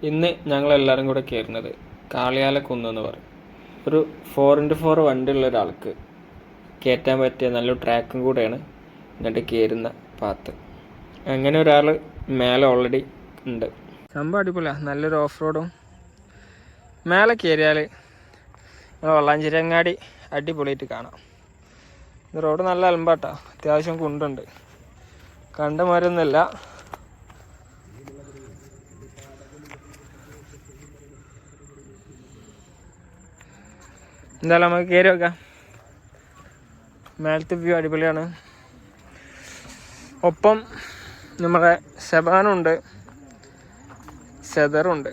ഇന്ന് ഞങ്ങളെല്ലാവരും കൂടെ കയറുന്നത് കാളിയാലക്കുന്ന് എന്ന് പറയും. ഒരു 4x4 വണ്ടിയുള്ള ഒരാൾക്ക് കയറ്റാൻ പറ്റിയ നല്ലൊരു ട്രാക്കും കൂടെയാണ് എന്നിട്ട് കയറുന്ന പാത്ത്. അങ്ങനെ ഒരാൾ മേലെ ഓൾറെഡി ഉണ്ട്. സംഭവം അടിപൊളിയാണ്, നല്ലൊരു ഓഫ് റോഡും. മേലെ കയറിയാൽ വള്ളാഞ്ചേരിയങ്ങാടി അടിപൊളിയായിട്ട് കാണാം. ഇത് റോഡ് നല്ല അലമ്പാട്ടാ, അത്യാവശ്യം കുണ്ടുണ്ട്, കണ്ട മാരൊന്നുമല്ല. എന്തായാലും നമുക്ക് കയറി വെക്കാം. മേലത്തെ വ്യൂ അടിപൊളിയാണ്. ഒപ്പം നമ്മുടെ ശബാനുണ്ട്, സെതറുണ്ട്.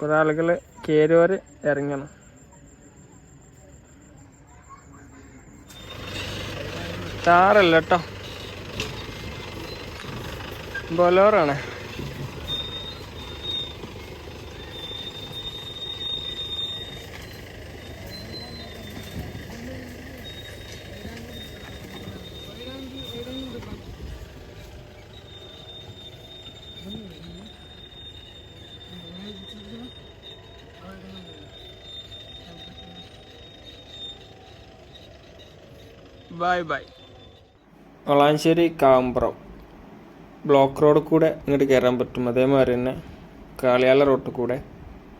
കുറേ ആളുകൾ കയറിയവർ ഇറങ്ങണം. താറല്ല കേട്ടോ, ബൊലോറാണ്. Bye bye. Valanchery Kambram block road കൂടെ ഇങ്ങോട്ട് കയറാൻ പറ്റും. അതേമാതിരി തന്നെ കാളിയാല റോഡ് കൂടെ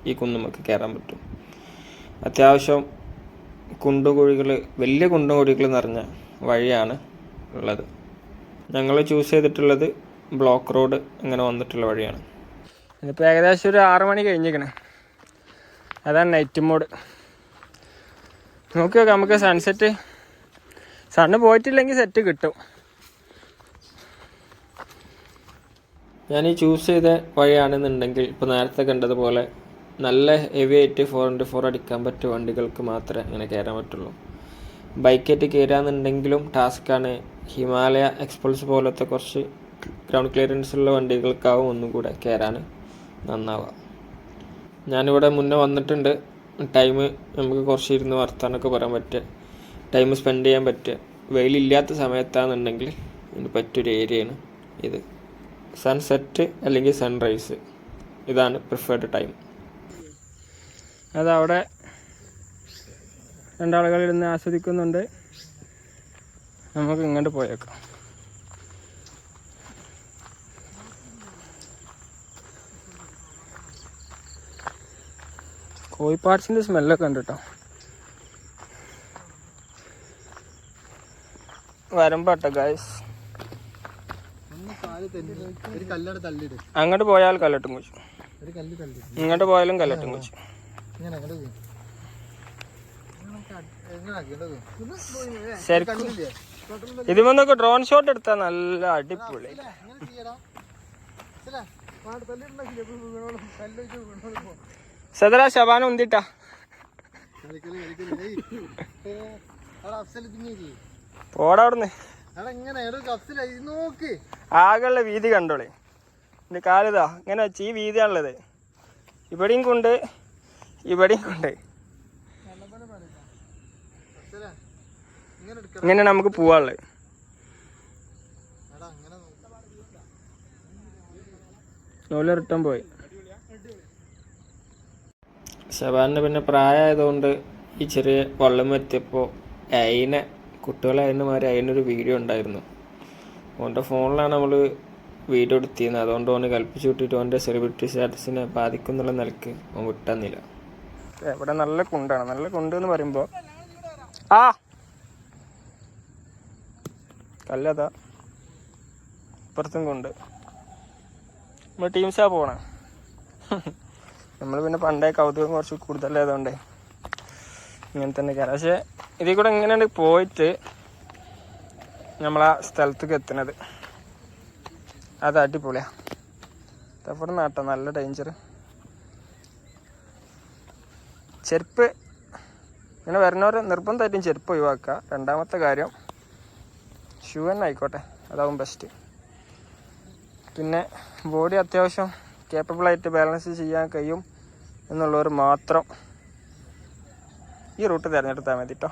ഈ കുന്നുമൊക്കെ കയറാൻ പറ്റും. അത്യാവശ്യം കുണ്ടുകുഴികൾ, വലിയ കുണ്ടുകുഴികൾ നിറഞ്ഞ വഴിയാണ് ഉള്ളത്. ഞങ്ങൾ ചൂസ് ചെയ്തിട്ടുള്ളത് ബ്ലോക്ക് റോഡ് ഇങ്ങനെ വന്നിട്ടുള്ള വഴിയാണ്. ഇതിപ്പോൾ ഏകദേശം ഒരു 6 മണി കഴിഞ്ഞിരിക്കണേ. അതാണ് നൈറ്റ് മോഡ്. നോക്കി നോക്കാം, നമുക്ക് സൺസെറ്റ് സണ്ണ് പോയിട്ടില്ലെങ്കിൽ സെറ്റ് കിട്ടും. ഞാൻ ഈ ചൂസ് ചെയ്ത വഴിയാണെന്നുണ്ടെങ്കിൽ ഇപ്പോൾ നേരത്തെ കണ്ടതുപോലെ നല്ല ഹെവി ആയിട്ട് 4x4 അടിക്കാൻ പറ്റിയ വണ്ടികൾക്ക് മാത്രമേ ഇങ്ങനെ കയറാൻ പറ്റുള്ളൂ. ബൈക്കായിട്ട് കയറാന്നുണ്ടെങ്കിലും ടാസ്ക്കാണ്. ഹിമാലയ എക്സ്പൾസ് പോലത്തെ കുറച്ച് ഗ്രൗണ്ട് ക്ലിയറൻസ് ഉള്ള വണ്ടികൾക്കാവും ഒന്നും കൂടെ കയറാൻ നന്നാവുക. ഞാനിവിടെ മുന്നേ വന്നിട്ടുണ്ട്. ടൈം നമുക്ക് കുറച്ച് ഇരുന്ന് വർത്താനൊക്കെ പറയാൻ പറ്റുക, ടൈം സ്പെൻഡ് ചെയ്യാൻ പറ്റുക. വെയിലില്ലാത്ത സമയത്താണെന്നുണ്ടെങ്കിൽ ഇതിന് പറ്റിയൊരു ഏരിയയാണ് ഇത്. സൺസെറ്റ് അല്ലെങ്കിൽ സൺറൈസ്, ഇതാണ് പ്രിഫേർഡ് ടൈം. അതവിടെ രണ്ടാളുകൾ ഇരുന്ന് ആസ്വദിക്കുന്നുണ്ട്. നമുക്ക് ഇങ്ങോട്ട് പോയേക്കാം. കോഴിപ്പാട്സിൻ്റെ സ്മെല്ലൊക്കെ ഉണ്ട് കേട്ടോ. വരുമ്പോട്ടെ ഗൈസ്, അങ്ങോട്ട് പോയാൽ കല്ലട്ടും കുച്ചു, ഇങ്ങോട്ട് പോയാലും കല്ലട്ടും കുച്ചു. ശരിക്കും ഇതിമൊന്നൊക്കെ ഡ്രോൺ ഷോട്ട് എടുത്താൽ നല്ല അടിപൊളി. സദറാ ശബാന ഉന്തിട്ടാ പോടാ അവിടുന്ന്. ആകെയുള്ള വീതി കണ്ടോളെ. എൻ്റെ കാലിതാ ഇങ്ങനെ വെച്ച് ഈ വീതിയാണുള്ളത്. ഇവിടെയും കൊണ്ട് ഇവിടെയും കൊണ്ട് ഇങ്ങനെ നമുക്ക് പോവാനുള്ളത്. ഓല റിട്ടേൺ പോയി. ശബാനിന് പിന്നെ പ്രായമായതുകൊണ്ട് ഈ ചെറിയ വള്ളം എത്തിയപ്പോൾ അതിനെ കുട്ടികളായതിനുമാതിരി അതിനൊരു വീഡിയോ ഉണ്ടായിരുന്നു. ഓൻ്റെ ഫോണിലാണ് നമ്മൾ വീഡിയോ എടുത്തിരുന്നത്. അതുകൊണ്ട് ഓന് കൽപ്പിച്ചു വിട്ടിട്ട് ഓൻ്റെ സെലിബ്രിറ്റി സ്റ്റാറ്റസിനെ ബാധിക്കുന്നുള്ള നിലക്ക് ഓൻ വിട്ടുന്നില്ല. ഇവിടെ നല്ല കുണ്ടാണ്. നല്ല കുണ്ട് എന്ന് പറയുമ്പോൾ കല്ലതാ ഇപ്പുറത്തും കൊണ്ട് നമ്മൾ ടീംസാ പോണേ. നമ്മൾ പിന്നെ പണ്ടേ കൗതുകം കുറച്ച് കൂടുതലായതുകൊണ്ട് ഇങ്ങനെ തന്നെ കയറാം. പക്ഷേ ഇതിൽ കൂടെ ഇങ്ങനെയാണ് പോയിട്ട് നമ്മളാ സ്ഥലത്തേക്ക് എത്തുന്നത്. അത് അടിപൊളിയാണ്. തപ്പട നാട്ടോ, നല്ല ഡേഞ്ചർ. ചെരുപ്പ് ഇങ്ങനെ വരുന്നവരെ നിർബന്ധമായിട്ടും ചെരുപ്പ് ഒഴിവാക്കുക. രണ്ടാമത്തെ കാര്യം ഷൂ തന്നെ ആയിക്കോട്ടെ, അതാവും ബെസ്റ്റ്. പിന്നെ ബോഡി അത്യാവശ്യം കേപ്പബിളായിട്ട് ബാലൻസ് ചെയ്യാൻ കഴിയും എന്നുള്ളവർ മാത്രം ഈ റൂട്ട് തിരഞ്ഞെടുത്താൽ മതി കേട്ടോ.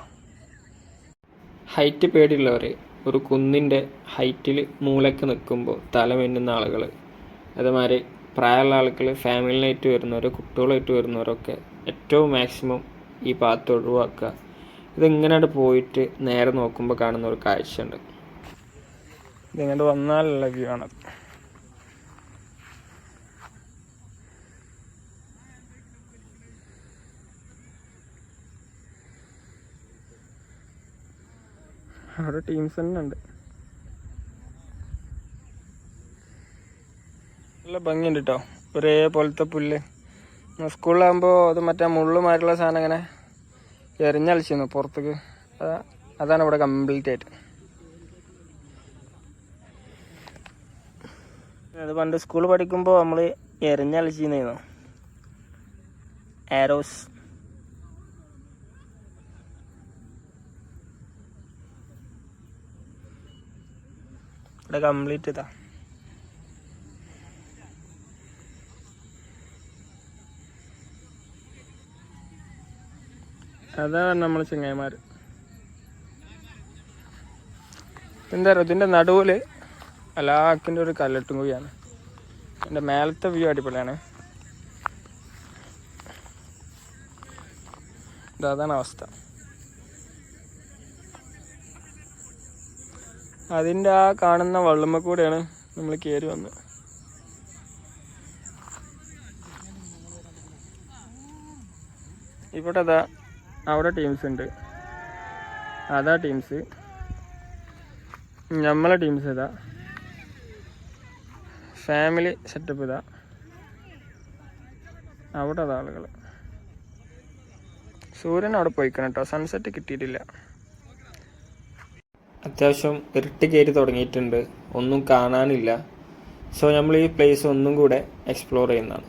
ഹൈറ്റ് പേടിയുള്ളവർ ഒരു കുന്നിൻ്റെ ഹൈറ്റിൽ മൂലയ്ക്ക് നിൽക്കുമ്പോൾ തല മിന്നുന്ന ആളുകൾ അതേമാതിരി പ്രായമുള്ള ആളുകൾ ഫാമിലിനായിട്ട് വരുന്നവർ, കുട്ടികളായിട്ട് വരുന്നവരൊക്കെ ഏറ്റവും മാക്സിമം ഈ പാത്ത് ഒഴിവാക്കുക. ഇതിങ്ങനെ പോയിട്ട് നേരെ നോക്കുമ്പോൾ കാണുന്ന ഒരു കാഴ്ചയുണ്ട്. ഇതിങ്ങോട്ട് വന്നാലുള്ള വ്യൂ ആണത്. അവിടെ ടീംസ് തന്നെ ഉണ്ട്. നല്ല ഭംഗിയുണ്ട് കേട്ടോ, ഒരേപോലത്തെ പുല്ല്. സ്കൂളിലാകുമ്പോൾ അത് മറ്റേ മുള്ളുമായിട്ടുള്ള സാധനം ഇങ്ങനെ എറിഞ്ഞളിച്ചിരുന്നു പുറത്തേക്ക്. അതാണ് ഇവിടെ കംപ്ലീറ്റ് ആയിട്ട്. അത് പണ്ട് സ്കൂൾ പഠിക്കുമ്പോൾ നമ്മൾ എറിഞ്ഞളിച്ചിരുന്നു ആരോസ്. ഇവിടെ കംപ്ലീറ്റ് ഇതാ. അതാണ് നമ്മൾ ചങ്ങായിമാർ. എന്താ പറയുക, ഇതിൻ്റെ നടുവിൽ അലാക്കിൻ്റെ ഒരു കല്ലെട്ടും കൂടിയാണ്. എൻ്റെ മേലത്തെ വ്യൂ അടിപൊളിയാണ്. അതാണ് അവസ്ഥ. അതിൻ്റെ ആ കാണുന്ന വള്ളുമ്മ കൂടെയാണ് നമ്മൾ കയറി വന്നത്. ഇവിടെ അതാ അവിടെ ടീംസ് ഉണ്ട്, അതാ ടീംസ്. നമ്മളെ ടീംസ് ഇതാ, ഫാമിലി സെറ്റപ്പ് ഇതാ. അവിടെ അതാ ആളുകൾ. സൂര്യൻ അവിടെ പോയിക്കണം കേട്ടോ, സൺസെറ്റ് കിട്ടിയിട്ടില്ല. അത്യാവശ്യം ഇരുട്ട് കയറി തുടങ്ങിയിട്ടുണ്ട്, ഒന്നും കാണാനില്ല. സോ നമ്മൾ ഈ പ്ലേസ് ഒന്നും കൂടെ എക്സ്പ്ലോർ ചെയ്യുന്നതാണ്.